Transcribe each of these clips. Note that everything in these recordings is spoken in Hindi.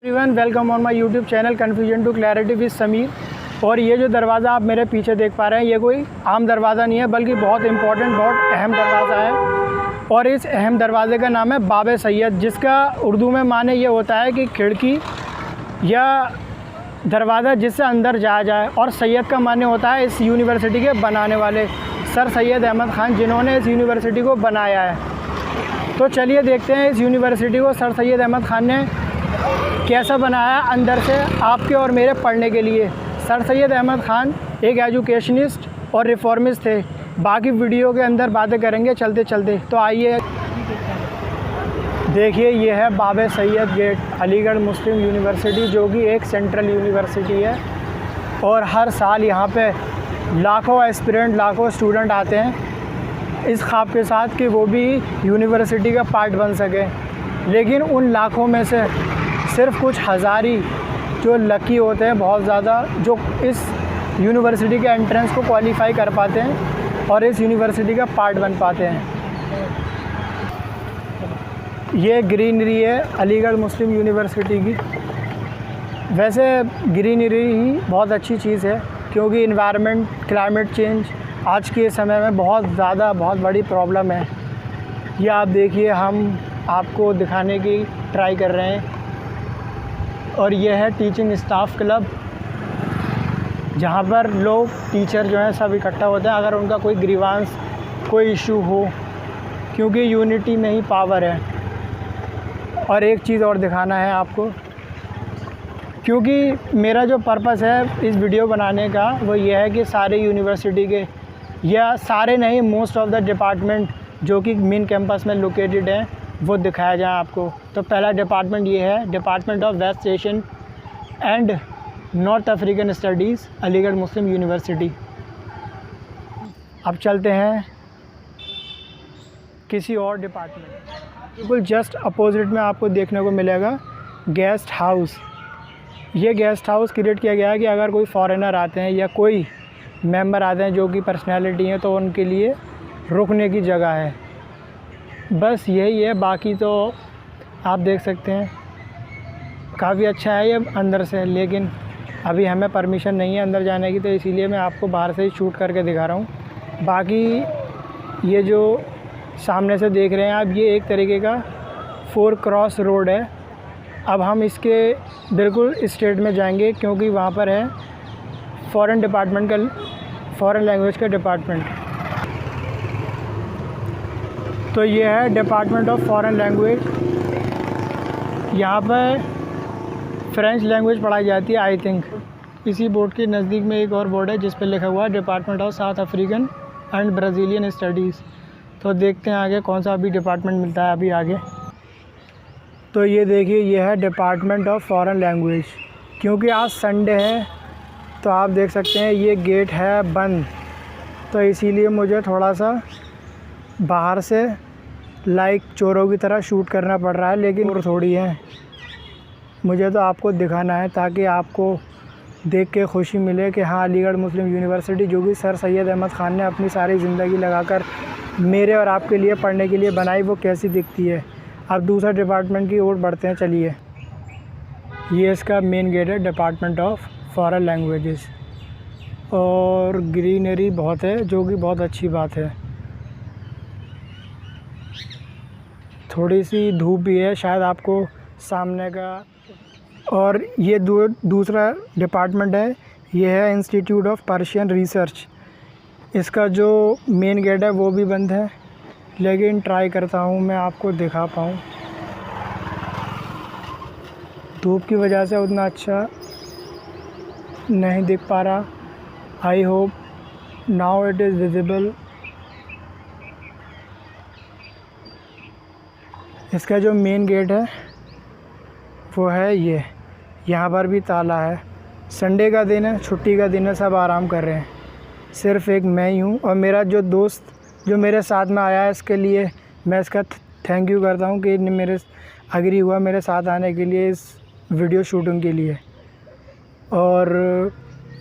Everyone welcome on my YouTube channel confusion to clarity with Sameer. और ये जो दरवाज़ा आप मेरे पीछे देख पा रहे हैं, ये कोई आम दरवाज़ा नहीं है, बल्कि बहुत इंपॉर्टेंट, बहुत अहम दरवाज़ा है। और इस अहम दरवाज़े का नाम है बाब सैयद, जिसका उर्दू में माने ये होता है कि खिड़की या दरवाज़ा जिससे अंदर जाया जाए। और सैयद का माने होता है इस यूनिवर्सिटी के बनाने वाले सर सैयद अहमद ख़ान, जिन्होंने इस यूनिवर्सिटी को बनाया है। तो चलिए देखते हैं इस यूनिवर्सिटी को सर सैयद अहमद ख़ान ने कैसा बनाया अंदर से आपके और मेरे पढ़ने के लिए। सर सैयद अहमद ख़ान एक एजुकेशनिस्ट और रिफॉर्मिस्ट थे। बाकी वीडियो के अंदर बातें करेंगे चलते चलते। तो आइए देखिए, ये है बाब Syed gate, Aligarh Muslim university, जो कि एक सेंट्रल यूनिवर्सिटी है। और हर साल यहाँ पे लाखों एस्पिरेंट, लाखों स्टूडेंट आते हैं इस ख्वाब के साथ कि वो भी यूनिवर्सिटी का पार्ट बन सके। लेकिन उन लाखों में से सिर्फ कुछ हज़ार ही जो लकी होते हैं, बहुत ज़्यादा, जो इस यूनिवर्सिटी के एंट्रेंस को क्वालिफ़ाई कर पाते हैं और इस यूनिवर्सिटी का पार्ट बन पाते हैं। ये ग्रीनरी है अलीगढ़ मुस्लिम यूनिवर्सिटी की। वैसे ग्रीनरी ही बहुत अच्छी चीज़ है, क्योंकि इन्वायरमेंट, क्लाइमेट चेंज आज के समय में बहुत बड़ी प्रॉब्लम है। ये आप देखिए, हम आपको दिखाने की ट्राई कर रहे हैं। और ये है टीचिंग स्टाफ क्लब, जहाँ पर लोग, टीचर जो हैं, सब इकट्ठा होते हैं अगर उनका कोई ग्रीवांस, कोई इशू हो, क्योंकि यूनिटी में ही पावर है। और एक चीज़ और दिखाना है आपको, क्योंकि मेरा जो पर्पस है इस वीडियो बनाने का वो ये है कि सारे यूनिवर्सिटी के, या सारे नहीं, मोस्ट ऑफ द डिपार्टमेंट जो कि मेन कैंपस में लोकेटेड हैं, वो दिखाया जाए आपको। तो पहला डिपार्टमेंट ये है, department of West Asian and North African studies, Aligarh Muslim University. अब चलते हैं किसी और डिपार्टमेंट। बिल्कुल जस्ट अपोजिट में आपको देखने को मिलेगा गेस्ट हाउस। ये गेस्ट हाउस क्रिएट किया गया है कि अगर कोई फॉरेनर आते हैं या कोई मेंबर आते हैं जो कि पर्सनैलिटी हैं, तो उनके लिए रुकने की जगह है। बस यही है, बाकी तो आप देख सकते हैं काफ़ी अच्छा है ये अंदर से। लेकिन अभी हमें परमिशन नहीं है अंदर जाने की, तो इसीलिए मैं आपको बाहर से ही शूट करके दिखा रहा हूँ। बाकी ये जो सामने से देख रहे हैं आप, ये एक तरीके का 4 क्रॉस रोड है। अब हम इसके बिल्कुल स्ट्रेट में जाएंगे, क्योंकि वहाँ पर है फ़ॉरेन डिपार्टमेंट का, फ़ॉरेन लैंग्वेज का डिपार्टमेंट। तो ये है डिपार्टमेंट ऑफ फ़ॉरेन लैंग्वेज। यहाँ पर फ्रेंच लैंग्वेज पढ़ाई जाती है, आई थिंक। इसी बोर्ड के नज़दीक में एक और बोर्ड है जिस पर लिखा हुआ है department of south African and Brazilian studies. तो देखते हैं आगे कौन सा अभी डिपार्टमेंट मिलता है अभी आगे। तो ये देखिए, ये है डिपार्टमेंट ऑफ फ़ॉरेन लैंग्वेज। क्योंकि आज संडे है, तो आप देख सकते हैं ये गेट है बंद, तो इसीलिए मुझे थोड़ा सा बाहर से लाइक चोरों की तरह शूट करना पड़ रहा है। लेकिन और थोड़ी है, मुझे तो आपको दिखाना है ताकि आपको देख के खुशी मिले कि हाँ, अलीगढ़ मुस्लिम यूनिवर्सिटी, जो कि सर सैयद अहमद ख़ान ने अपनी सारी ज़िंदगी लगाकर मेरे और आपके लिए पढ़ने के लिए बनाई, वो कैसी दिखती है। अब दूसरा डिपार्टमेंट की ओर बढ़ते हैं, चलिए। ये इसका मेन गेट है, डिपार्टमेंट ऑफ फ़ॉरेन लैंग्वेजेस। और ग्रीनरी बहुत है, जो कि बहुत अच्छी बात है। थोड़ी सी धूप भी है शायद आपको सामने का। और ये दूसरा डिपार्टमेंट है, ये है इंस्टीट्यूट ऑफ पर्शियन रिसर्च। इसका जो मेन गेट है वो भी बंद है, लेकिन ट्राई करता हूँ मैं आपको दिखा पाऊँ। धूप की वजह से उतना अच्छा नहीं दिख पा रहा। I hope now it is visible. इसका जो मेन गेट है वो है ये। यहाँ पर भी ताला है। संडे का दिन है, छुट्टी का दिन है, सब आराम कर रहे हैं, सिर्फ़ एक मैं ही हूँ। और मेरा जो दोस्त जो मेरे साथ में आया है, इसके लिए मैं इसका थैंक यू करता हूँ कि मेरे अग्री हुआ मेरे साथ आने के लिए इस वीडियो शूटिंग के लिए। और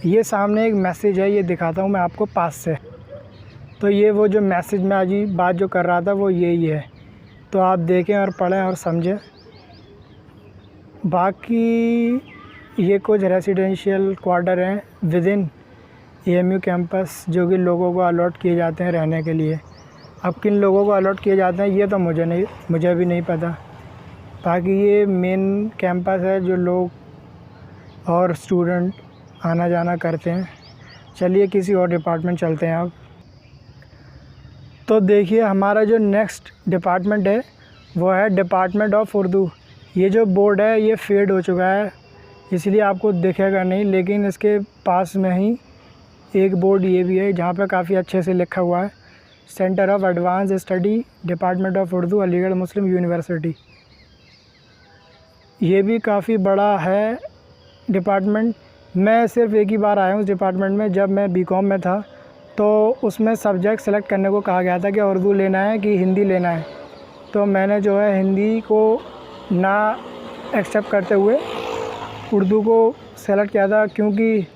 ये सामने एक मैसेज है, ये दिखाता हूँ मैं आपको पास से। तो ये वो जो मैसेज में आज बात जो कर रहा था वो यही है। तो आप देखें और पढ़ें और समझें। बाकी ये कुछ रेसिडेंशियल क्वार्टर हैं विद इन AMU कैंपस जो कि लोगों को अलॉट किए जाते हैं रहने के लिए। अब किन लोगों को अलॉट किए जाते हैं ये तो मुझे भी नहीं पता। बाकी ये मेन कैंपस है जो लोग और स्टूडेंट आना जाना करते हैं। चलिए किसी और डिपार्टमेंट चलते हैं अब। तो देखिए हमारा जो नेक्स्ट डिपार्टमेंट है वो है डिपार्टमेंट ऑफ उर्दू। ये जो बोर्ड है ये फेड हो चुका है इसलिए आपको दिखेगा नहीं, लेकिन इसके पास में ही एक बोर्ड ये भी है जहाँ पे काफ़ी अच्छे से लिखा हुआ है centre of advance study department of Urdu Aligarh Muslim university. ये भी काफ़ी बड़ा है डिपार्टमेंट। मैं सिर्फ एक ही बार आया हूँ उस डिपार्टमेंट में, जब मैं BCom में था तो उसमें सब्जेक्ट सेलेक्ट करने को कहा गया था कि उर्दू लेना है कि हिंदी लेना है। तो मैंने जो है हिंदी को ना एक्सेप्ट करते हुए उर्दू को सेलेक्ट किया था, क्योंकि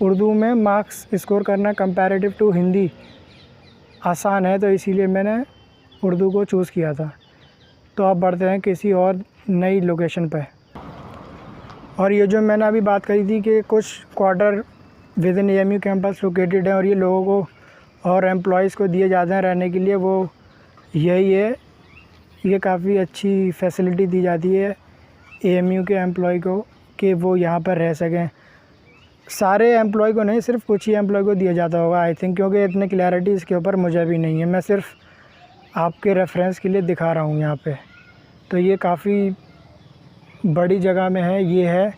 उर्दू में मार्क्स स्कोर करना कंपैरेटिव टू हिंदी आसान है, तो इसीलिए मैंने उर्दू को चूज़ किया था। तो अब बढ़ते हैं किसी और नई लोकेशन पे। और ये जो मैंने अभी बात करी थी कि कुछ quarter with in AMU campus located है और ये लोगों को और एम्प्लॉयज़ को दिए जाते हैं रहने के लिए, वो यही है। ये काफ़ी अच्छी फैसिलिटी दी जाती है AMU के एम्प्लॉय को कि वो यहाँ पर रह सकें। सारे एम्प्लॉय को नहीं, सिर्फ कुछ ही एम्प्लॉय को दिया जाता होगा आई थिंक, क्योंकि इतनी क्लैरिटी इसके ऊपर मुझे भी नहीं है। मैं सिर्फ आपके रेफरेंस के लिए दिखा रहा हूँ यहाँ पे। तो ये काफ़ी बड़ी जगह में है ये है।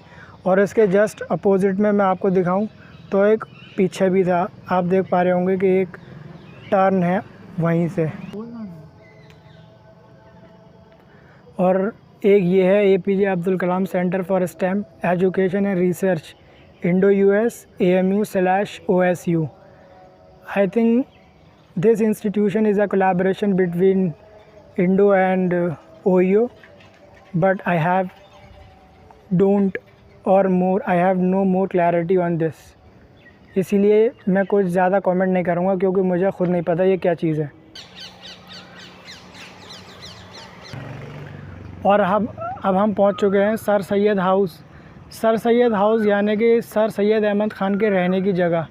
और इसके जस्ट अपोजिट में मैं आपको दिखाऊं तो एक पीछे भी था, आप देख पा रहे होंगे कि एक टर्न है वहीं से। और एक ये है APJ Abdul Kalam centre for stem education and research Indo-US AMU/OSU। I think this institution is a collaboration between Indo and OEO, but I have no more clarity on this। इसीलिए मैं कुछ ज़्यादा कमेंट नहीं करूँगा क्योंकि मुझे ख़ुद नहीं पता ये क्या चीज़ है। और अब हम पहुँच चुके हैं sir Syed house. Sir Syed house यानी कि सर सैयद अहमद ख़ान के रहने की जगह।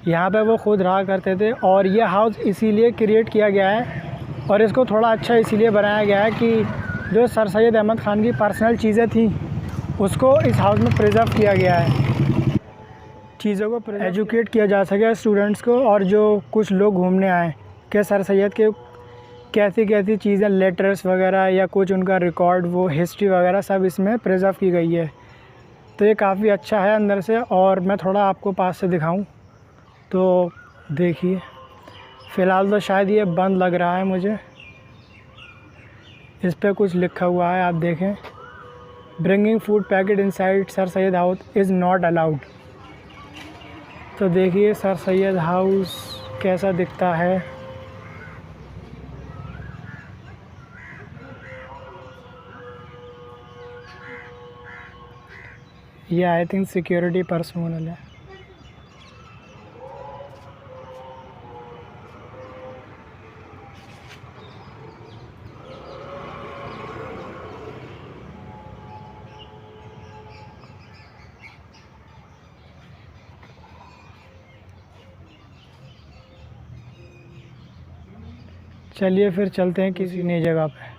यहाँ पे वो ख़ुद रहा करते थे और ये हाउस इसीलिए क्रिएट किया गया है और इसको थोड़ा अच्छा इसीलिए बनाया गया है कि जो सर सैयद अहमद ख़ान की पर्सनल चीज़ें थी उसको इस हाउस में प्रिजर्व किया गया है, चीज़ों को एजुकेट किया जा सके स्टूडेंट्स को। और जो कुछ लोग घूमने आए कि सर सैयद के कैसी कैसी चीज़ें, लेटर्स वगैरह या कुछ उनका रिकॉर्ड, वो हिस्ट्री वगैरह सब इसमें प्रिजर्व की गई है। तो ये काफ़ी अच्छा है अंदर से। और मैं थोड़ा आपको पास से दिखाऊं तो देखिए, फ़िलहाल तो शायद ये बंद लग रहा है मुझे। इस पे कुछ लिखा हुआ है, आप देखें, bringing food packet inside sir Syed house is not allowed. तो देखिए सर सैयद हाउस कैसा दिखता है। ये आई थिंक सिक्योरिटी पर्सनल है। चलिए फिर चलते हैं किसी नई जगह पे।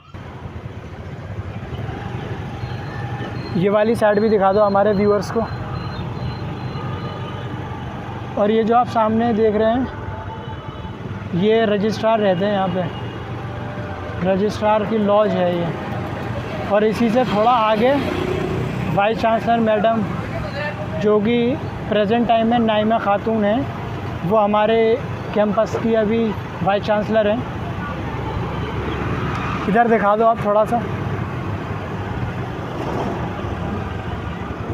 ये वाली साइड भी दिखा दो हमारे व्यूअर्स को। और ये जो आप सामने देख रहे हैं ये रजिस्ट्रार रहते हैं यहाँ पे, रजिस्ट्रार की लॉज है ये। और इसी से थोड़ा आगे वाइस चांसलर मैडम जो कि प्रेजेंट टाइम में नाइमा खातून हैं, वो हमारे कैंपस की अभी वाइस चांसलर हैं। इधर दिखा दो आप थोड़ा सा।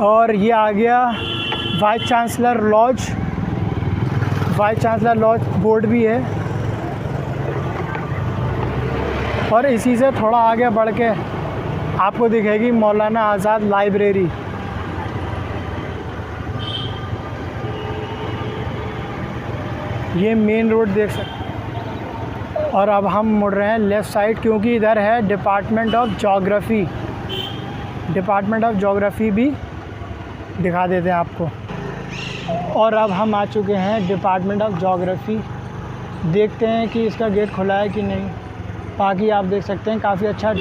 और ये आ गया vice chancellor lodge, vice chancellor lodge board भी है। और इसी से थोड़ा आगे बढ़ के आपको दिखेगी मौलाना आज़ाद लाइब्रेरी। ये मेन रोड देख सकते। और अब हम मुड़ रहे हैं लेफ़्ट साइड, क्योंकि इधर है department of geography. Department of geography भी दिखा देते हैं आपको। और अब हम आ चुके हैं डिपार्टमेंट ऑफ ज्योग्राफी। देखते हैं कि इसका गेट खुला है कि नहीं। बाकी आप देख सकते हैं काफ़ी अच्छा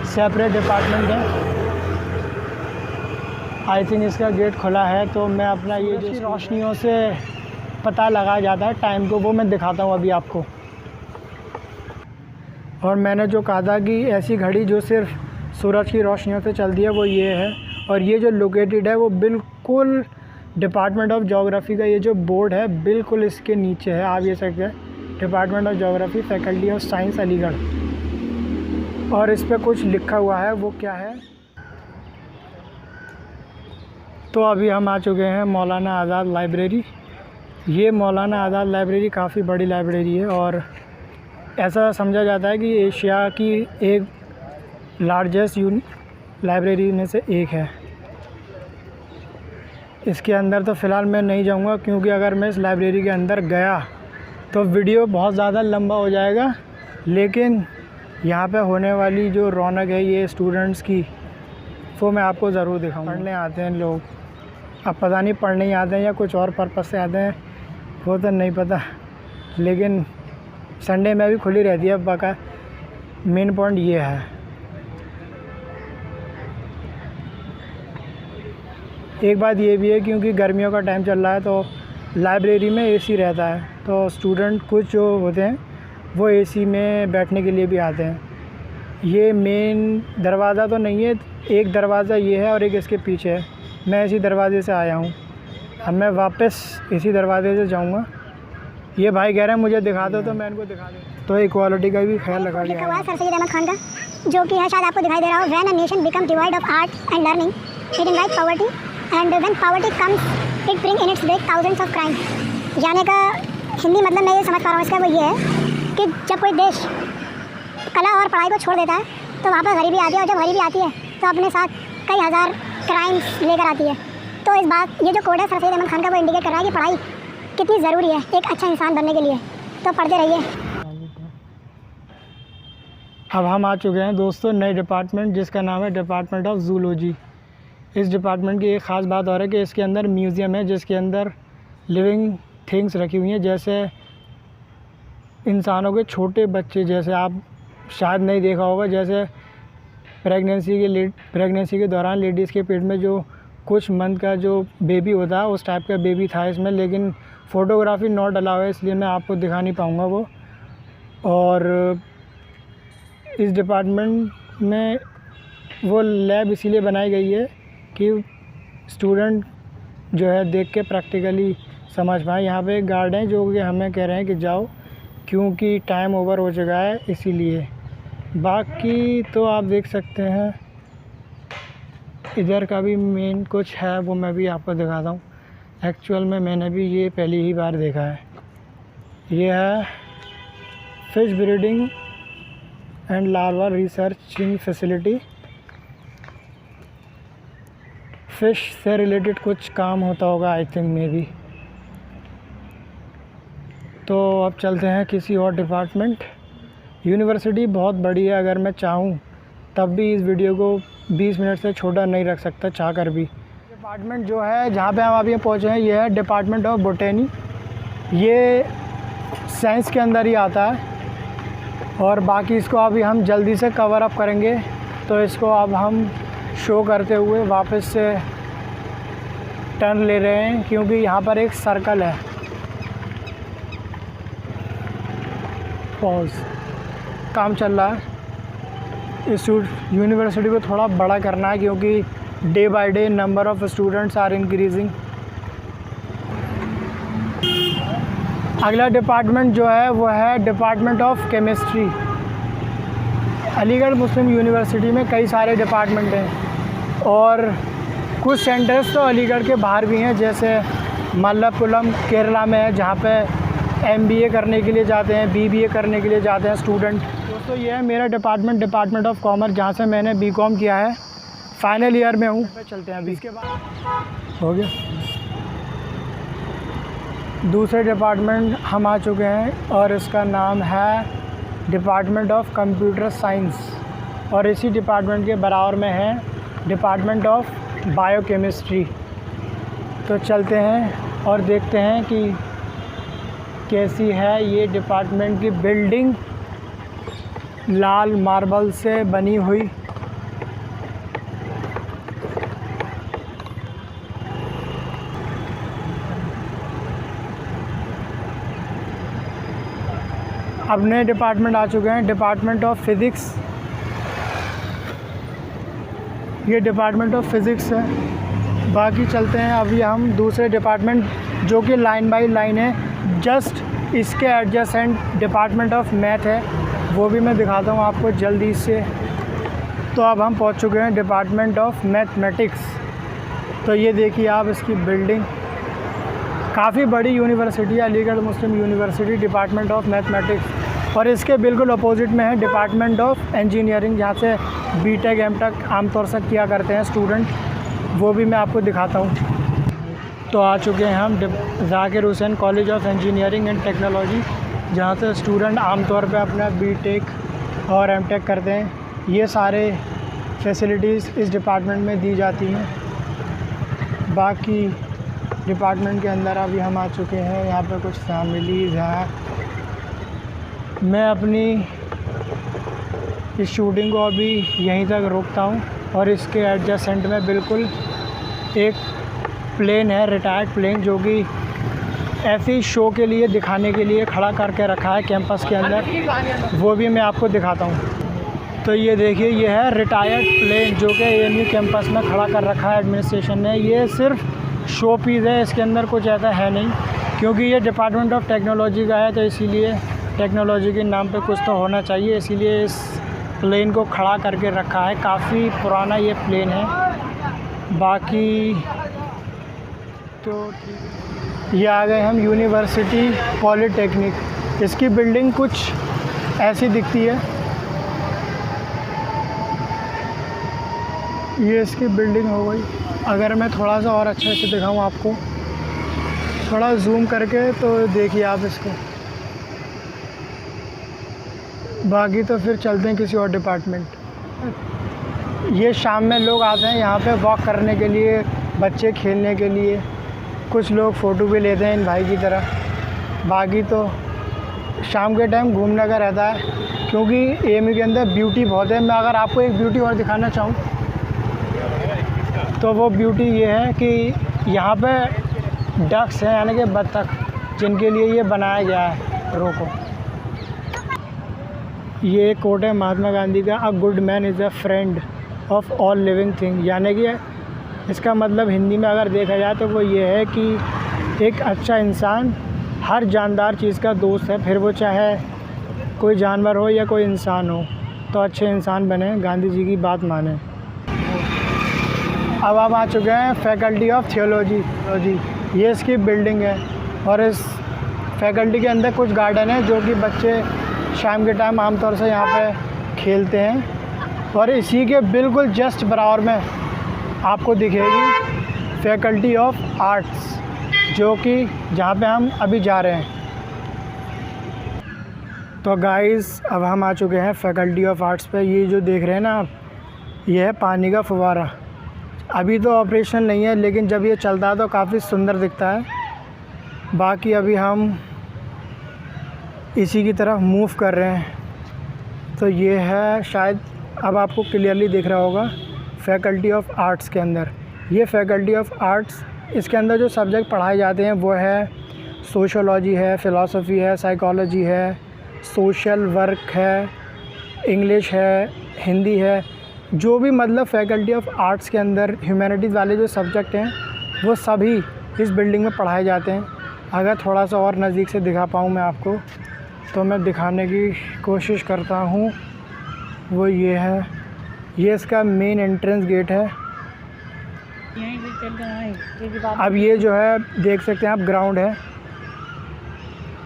सेपरेट डिपार्टमेंट है। आई थिंक इसका गेट खुला है, तो मैं अपना ये जो रोशनियों से पता लगा जाता है टाइम को, वो मैं दिखाता हूँ अभी आपको। और मैंने जो कहा था कि ऐसी घड़ी जो सिर्फ सूरज की रोशनियों से चलती है, वो ये है। और ये जो लोकेटेड है वो बिल्कुल डिपार्टमेंट ऑफ ज्योग्राफी का ये जो बोर्ड है बिल्कुल इसके नीचे है। आप ये सकते हैं department of geography, faculty of science, Aligarh. और इस पर कुछ लिखा हुआ है, वो क्या है। तो अभी हम आ चुके हैं मौलाना आज़ाद लाइब्रेरी। ये मौलाना आज़ाद लाइब्रेरी काफ़ी बड़ी लाइब्रेरी है और ऐसा समझा जाता है कि एशिया की एक लार्जेस्ट लाइब्रेरी में से एक है। इसके अंदर तो फ़िलहाल मैं नहीं जाऊंगा, क्योंकि अगर मैं इस लाइब्रेरी के अंदर गया तो वीडियो बहुत ज़्यादा लंबा हो जाएगा। लेकिन यहाँ पे होने वाली जो रौनक है ये स्टूडेंट्स की, वो मैं आपको ज़रूर दिखाऊंगा। पढ़ने आते हैं लोग, अब पता नहीं पढ़ने ही आते हैं या कुछ और पर्पज़ से आते हैं, वो तो नहीं पता। लेकिन संडे में भी खुली रहती है बाका। मेन पॉइंट ये है। एक बात ये भी है, क्योंकि गर्मियों का टाइम चल रहा है तो लाइब्रेरी में एसी रहता है, तो स्टूडेंट कुछ जो होते हैं वो एसी में बैठने के लिए भी आते हैं। ये मेन दरवाज़ा तो नहीं है, एक दरवाज़ा ये है और एक इसके पीछे है। मैं इसी दरवाज़े से आया हूँ, अब मैं वापस इसी दरवाज़े से जाऊँगा। ये भाई कह रहे हैं मुझे दिखा दो, तो मैं इनको दिखा दूँ। तो इक्वालिटी का भी ख्याल रखा गया है। सर सैयद अहमद खान का, जो कि है शायद आपको दिखाई दे रहा हो। When a nation become divide of art and learning it invite poverty and when poverty comes it bring in its wake thousands of crime. जाने का हिंदी मतलब मैं ये समझ पा रहा हूँ इसका, वो ये है कि जब कोई देश कला और पढ़ाई को छोड़ देता है तो वहाँ पर गरीबी आती है, और जब गरीबी आती है तो अपने साथ कई हज़ार क्राइम्स लेकर आती है। तो इस बात ये जो कोड है सर सैयद अहमद खान का, वो इंडिकेट कर रहा है कि पढ़ाई कितनी ज़रूरी है एक अच्छा इंसान बनने के लिए। तो पढ़ते रहिए। अब हम आ चुके हैं दोस्तों नए डिपार्टमेंट, जिसका नाम है डिपार्टमेंट ऑफ जूलॉजी। इस डिपार्टमेंट की एक ख़ास बात और है कि इसके अंदर म्यूज़ियम है, जिसके अंदर लिविंग थिंग्स रखी हुई हैं, जैसे इंसानों के छोटे बच्चे। जैसे आप शायद नहीं देखा होगा, जैसे प्रेगनेंसी के दौरान लेडीज़ के पेट में जो कुछ मंथ का जो बेबी होता है, उस टाइप का बेबी था इसमें। लेकिन फ़ोटोग्राफी नॉट अलाउ है, इसलिए मैं आपको दिखा नहीं पाऊँगा वो। और इस डिपार्टमेंट में वो लैब इसीलिए बनाई गई है कि स्टूडेंट जो है देख के प्रैक्टिकली समझ पाए। यहाँ पे एक गार्ड हैं जो कि हमें कह रहे हैं कि जाओ, क्योंकि टाइम ओवर हो चुका है इसीलिए। बाकी तो आप देख सकते हैं इधर का भी मेन कुछ है, वो मैं भी आपको दिखाता हूँ। एक्चुअल में मैंने भी ये पहली ही बार देखा है। ये है fish breeding and larva researching facility. Fish से रिलेटेड कुछ काम होता होगा आई थिंक मे बी। तो अब चलते हैं किसी और डिपार्टमेंट। यूनिवर्सिटी बहुत बड़ी है, अगर मैं चाहूँ तब भी इस वीडियो को 20 मिनट से छोटा नहीं रख सकता चाह कर भी। डिपार्टमेंट जो है जहाँ पे हम अभी पहुँचे हैं, ये है डिपार्टमेंट ऑफ बोटेनी। ये साइंस के अंदर ही आता है और बाकी इसको अभी हम जल्दी से कवर अप करेंगे। तो इसको अब हम शो करते हुए वापस से टर्न ले रहे हैं, क्योंकि यहाँ पर एक सर्कल है। पॉज, काम चल रहा है। इस यूनिवर्सिटी को थोड़ा बड़ा करना है, क्योंकि day by day number of students are increasing. अगला डिपार्टमेंट जो है वो है department of chemistry. Aligarh Muslim University में कई सारे डिपार्टमेंट हैं और कुछ सेंटर्स तो अलीगढ़ के बाहर भी हैं, जैसे मल्लापुरम केरला में है, जहाँ पे MBA करने के लिए जाते हैं, BBA करने के लिए जाते हैं स्टूडेंट। दोस्तों ये है मेरा डिपार्टमेंट ऑफ कॉमर्स, जहाँ से मैंने BCom किया है। फाइनल ईयर में हूँ। चलते हैं अभी, इसके बाद हो गया। दूसरे डिपार्टमेंट हम आ चुके हैं और इसका नाम है डिपार्टमेंट ऑफ कंप्यूटर साइंस। और इसी डिपार्टमेंट के बराबर में है डिपार्टमेंट ऑफ बायोकेमिस्ट्री। तो चलते हैं और देखते हैं कि कैसी है ये डिपार्टमेंट की बिल्डिंग, लाल मार्बल से बनी हुई। अब नए डिपार्टमेंट आ चुके हैं, डिपार्टमेंट ऑफ फ़िज़िक्स। ये डिपार्टमेंट ऑफ फ़िज़िक्स है। बाकी चलते हैं अभी हम दूसरे डिपार्टमेंट जो कि लाइन बाय लाइन है, जस्ट इसके एडजेसेंट डिपार्टमेंट ऑफ मैथ है, वो भी मैं दिखाता हूँ आपको जल्दी से। तो अब हम पहुँच चुके हैं डिपार्टमेंट ऑफ मैथमेटिक्स। तो ये देखिए आप इसकी बिल्डिंग, काफ़ी बड़ी यूनिवर्सिटी है, Aligarh Muslim university, department of mathematics. और इसके बिल्कुल अपोजिट में है डिपार्टमेंट ऑफ इंजीनियरिंग, जहाँ से बीटेक एमटेक आमतौर से किया करते हैं स्टूडेंट, वो भी मैं आपको दिखाता हूँ। तो आ चुके हैं हम Zakir Hussain college of engineering and technology, जहाँ से स्टूडेंट आमतौर पे अपना बीटेक और एमटेक करते हैं। ये सारे फैसिलिटीज़ इस डिपार्टमेंट में दी जाती हैं। बाकी डिपार्टमेंट के अंदर अभी हम आ चुके हैं, यहाँ पे कुछ फैमिलीज़ हैं। मैं अपनी इस शूटिंग को अभी यहीं तक रोकता हूँ और इसके एडजेसेंट में बिल्कुल एक प्लेन है, रिटायर्ड प्लेन, जो कि ऐसे शो के लिए दिखाने के लिए खड़ा करके रखा है कैंपस के अंदर, वो भी मैं आपको दिखाता हूँ। तो ये देखिए, ये है रिटायर्ड प्लेन जो कि AMU कैंपस में खड़ा कर रखा है एडमिनिस्ट्रेशन ने। ये सिर्फ शो पीस है, इसके अंदर कुछ ऐसा है नहीं, क्योंकि ये डिपार्टमेंट ऑफ टेक्नोलॉजी का है, तो इसीलिए टेक्नोलॉजी के नाम पे कुछ तो होना चाहिए, इसीलिए इस प्लेन को खड़ा करके रखा है। काफ़ी पुराना ये प्लेन है। बाकी तो ये आ गए हम यूनिवर्सिटी पॉलीटेक्निक। इसकी बिल्डिंग कुछ ऐसी दिखती है। ये इसकी बिल्डिंग हो गई। अगर मैं थोड़ा सा और अच्छे से दिखाऊं आपको, थोड़ा जूम करके, तो देखिए आप इसको। बाकी तो फिर चलते हैं किसी और डिपार्टमेंट। ये शाम में लोग आते हैं यहाँ पे वॉक करने के लिए, बच्चे खेलने के लिए, कुछ लोग फ़ोटो भी लेते हैं इन भाई की तरह। बाकी तो शाम के टाइम घूमने का रहता है, क्योंकि AMU के अंदर ब्यूटी बहुत है। मैं अगर आपको एक ब्यूटी और दिखाना चाहूँ तो वो ब्यूटी ये है कि यहाँ पे डक्स हैं, यानी कि बत्तख, जिनके लिए ये बनाया गया है रो को। ये एक कोट है महात्मा गांधी का, a good man is a friend of all living thing, यानी कि इसका मतलब हिंदी में अगर देखा जाए तो वो ये है कि एक अच्छा इंसान हर जानदार चीज़ का दोस्त है, फिर वो चाहे कोई जानवर हो या कोई इंसान हो, तो अच्छे इंसान बने, गांधी जी की बात माने। अब आप आ चुके हैं फैकल्टी ऑफ थियोलॉजी। ये इसकी बिल्डिंग है और इस फैकल्टी के अंदर कुछ गार्डन है जो कि बच्चे शाम के टाइम आमतौर से यहाँ पे खेलते हैं। और इसी के बिल्कुल जस्ट बराबर में आपको दिखेगी फैकल्टी ऑफ आर्ट्स, जो कि जहाँ पे हम अभी जा रहे हैं। तो गाइस, अब हम आ चुके हैं फैकल्टी ऑफ आर्ट्स पे। ये जो देख रहे हैं ना आप, ये है पानी का फव्वारा। अभी तो ऑपरेशन नहीं है, लेकिन जब ये चलता है तो काफ़ी सुंदर दिखता है। बाकी अभी हम इसी की तरफ मूव कर रहे हैं। तो ये है, शायद अब आपको क्लियरली दिख रहा होगा, फैकल्टी ऑफ आर्ट्स के अंदर। ये फैकल्टी ऑफ आर्ट्स, इसके अंदर जो सब्जेक्ट पढ़ाए जाते हैं वो है सोशियोलॉजी है, फ़िलासफ़ी है, साइकोलॉजी है, सोशल वर्क है, इंग्लिश है, हिंदी है। जो भी मतलब फैकल्टी ऑफ आर्ट्स के अंदर ह्यूमैनिटीज़ वाले जो सब्जेक्ट हैं वो सभी इस बिल्डिंग में पढ़ाए जाते हैं। अगर थोड़ा सा और नज़दीक से दिखा पाऊँ मैं आपको, तो मैं दिखाने की कोशिश करता हूँ। वो ये है, ये इसका मेन एंट्रेंस गेट है। अब ये जो है देख सकते हैं आप, ग्राउंड है।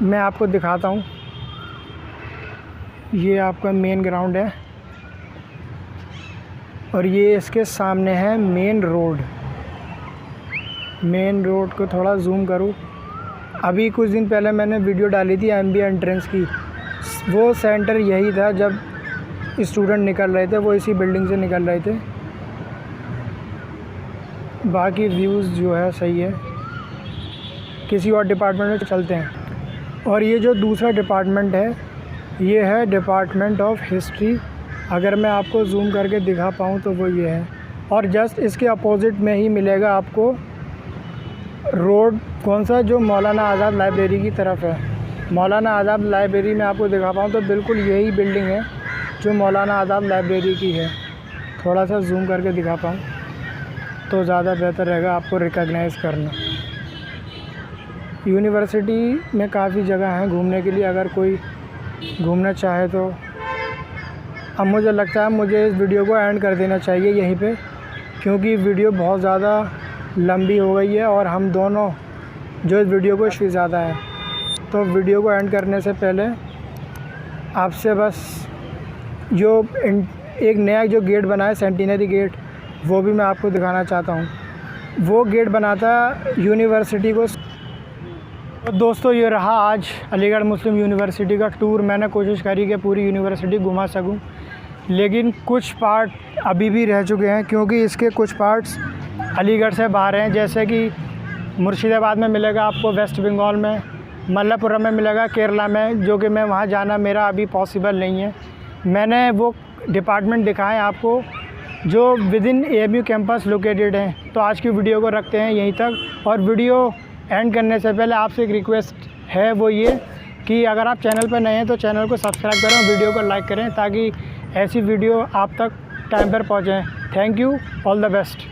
मैं आपको दिखाता हूँ, ये आपका मेन ग्राउंड है और ये इसके सामने है मेन रोड। मेन रोड को थोड़ा जूम करूँ, अभी कुछ दिन पहले मैंने वीडियो डाली थी MBA एंट्रेंस की। वो सेंटर यही था, जब स्टूडेंट निकल रहे थे वो इसी बिल्डिंग से निकल रहे थे। बाकी व्यूज़ जो है सही है। किसी और डिपार्टमेंट में चलते हैं। और ये जो दूसरा डिपार्टमेंट है ये है डिपार्टमेंट ऑफ हिस्ट्री। अगर मैं आपको जूम करके दिखा पाऊँ तो वो ये है। और जस्ट इसके अपोज़िट में ही मिलेगा आपको रोड, कौन सा, जो मौलाना आज़ाद लाइब्रेरी की तरफ है। मौलाना आज़ाद लाइब्रेरी में आपको दिखा पाऊँ तो बिल्कुल यही बिल्डिंग है जो मौलाना आज़ाद लाइब्रेरी की है। थोड़ा सा जूम करके दिखा पाऊँ तो ज़्यादा बेहतर रहेगा आपको रिकॉग्नाइज़ करना। यूनिवर्सिटी में काफ़ी जगह हैं घूमने के लिए, अगर कोई घूमना चाहे तो। अब मुझे लगता है मुझे इस वीडियो को एंड कर देना चाहिए यहीं पे, क्योंकि वीडियो बहुत ज़्यादा लंबी हो गई है और हम दोनों जो इस वीडियो को काफ़ी ज़्यादा है। तो वीडियो को एंड करने से पहले आपसे बस जो एक नया जो गेट बना है सेंटिनरी गेट, वो भी मैं आपको दिखाना चाहता हूँ। वो गेट बनाता यूनिवर्सिटी को। तो दोस्तों ये रहा आज अलीगढ़ मुस्लिम यूनिवर्सिटी का टूर। मैंने कोशिश करी कि पूरी यूनिवर्सिटी घुमा सकूं, लेकिन कुछ पार्ट अभी भी रह चुके हैं क्योंकि इसके कुछ पार्ट्स अलीगढ़ से बाहर हैं। जैसे कि मुर्शिदाबाद में मिलेगा आपको, वेस्ट बंगाल में, मल्लापुरम में मिलेगा, केरला में, जो कि मैं वहाँ जाना मेरा अभी पॉसिबल नहीं है। मैंने वो डिपार्टमेंट दिखाएं आपको जो with in AMU campus located हैं। तो आज की वीडियो को रखते हैं यहीं तक। और वीडियो एंड करने से पहले आपसे एक रिक्वेस्ट है, वो ये कि अगर आप चैनल पर नए हैं तो चैनल को सब्सक्राइब करें, वीडियो को लाइक करें ताकि ऐसी वीडियो आप तक टाइम पर पहुँचें। Thank you, all the best.